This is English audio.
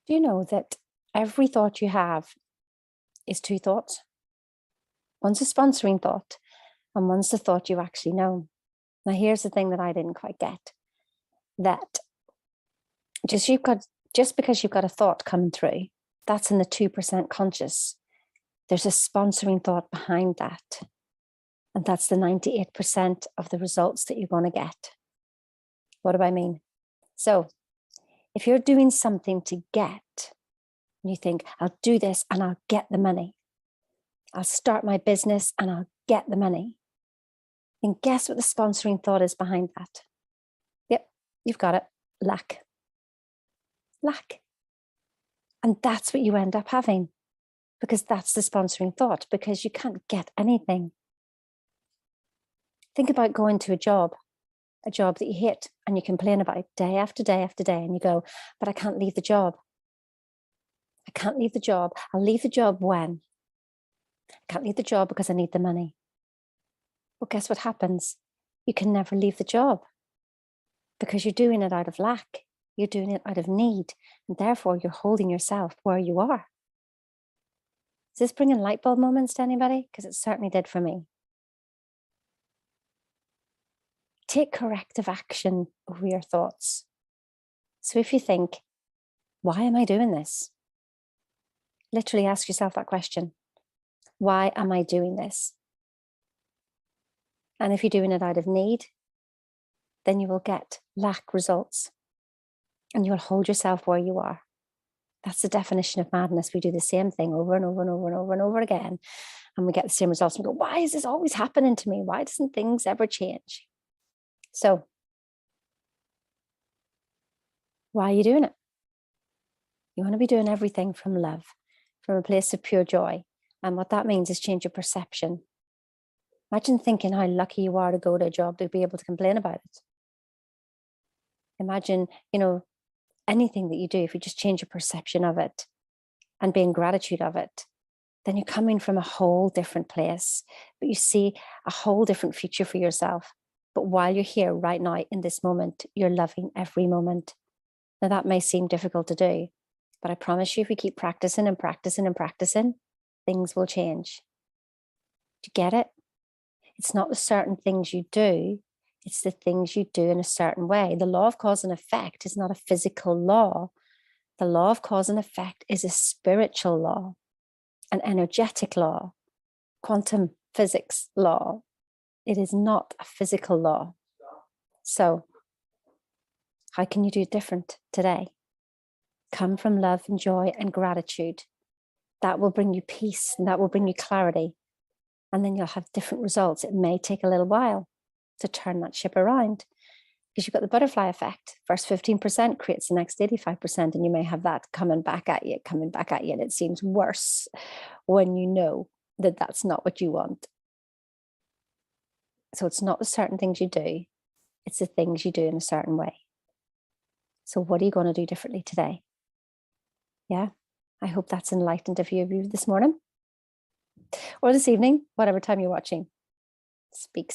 Do you know that every thought you have is two thoughts? One's a sponsoring thought and one's the thought you actually know. Now, here's the thing that I didn't quite get, that just because you've got a thought coming through, that's in the 2% conscious. There's a sponsoring thought behind that. And that's the 98% of the results that you're going to get. What do I mean? So if you're doing something to get, and you think, I'll do this and I'll get the money. I'll start my business and I'll get the money. Then guess what the sponsoring thought is behind that? Yep, you've got it. Lack. Lack. And that's what you end up having, because that's the sponsoring thought, because you can't get anything. Think about going to a job that you hate and you complain about it day after day after day, and you go, but I can't leave the job. I can't leave the job. I'll leave the job when? I can't leave the job because I need the money. Well, guess what happens? You can never leave the job because you're doing it out of lack. You're doing it out of need. And therefore, you're holding yourself where you are. Is this bringing light bulb moments to anybody? Because it certainly did for me. Take corrective action over your thoughts. So if you think, why am I doing this? Literally ask yourself that question. Why am I doing this? And if you're doing it out of need, then you will get lack results and you'll hold yourself where you are. That's the definition of madness. We do the same thing over and over and over and over and over again. And we get the same results. And we go, why is this always happening to me? Why doesn't things ever change? So why are you doing it? You want to be doing everything from love, from a place of pure joy. And what that means is change your perception. Imagine thinking how lucky you are to go to a job to be able to complain about it. Imagine, anything that you do, if you just change your perception of it and be in gratitude of it, then you're coming from a whole different place, but you see a whole different future for yourself. But while you're here right now in this moment, you're loving every moment. Now that may seem difficult to do, but I promise you, if you keep practicing and practicing and practicing, things will change. Do you get it? It's not the certain things you do, it's the things you do in a certain way. The law of cause and effect is not a physical law. The law of cause and effect is a spiritual law, an energetic law, quantum physics law. It is not a physical law. So how can you do it different today? Come from love and joy and gratitude. That will bring you peace and that will bring you clarity. And then you'll have different results. It may take a little while to turn that ship around because you've got the butterfly effect. First 15% creates the next 85%, and you may have that coming back at you. And it seems worse when you know that that's not what you want. So it's not the certain things you do, it's the things you do in a certain way. So what are you going to do differently today? Yeah, I hope that's enlightened a few of you this morning or this evening, whatever time you're watching. Speaks.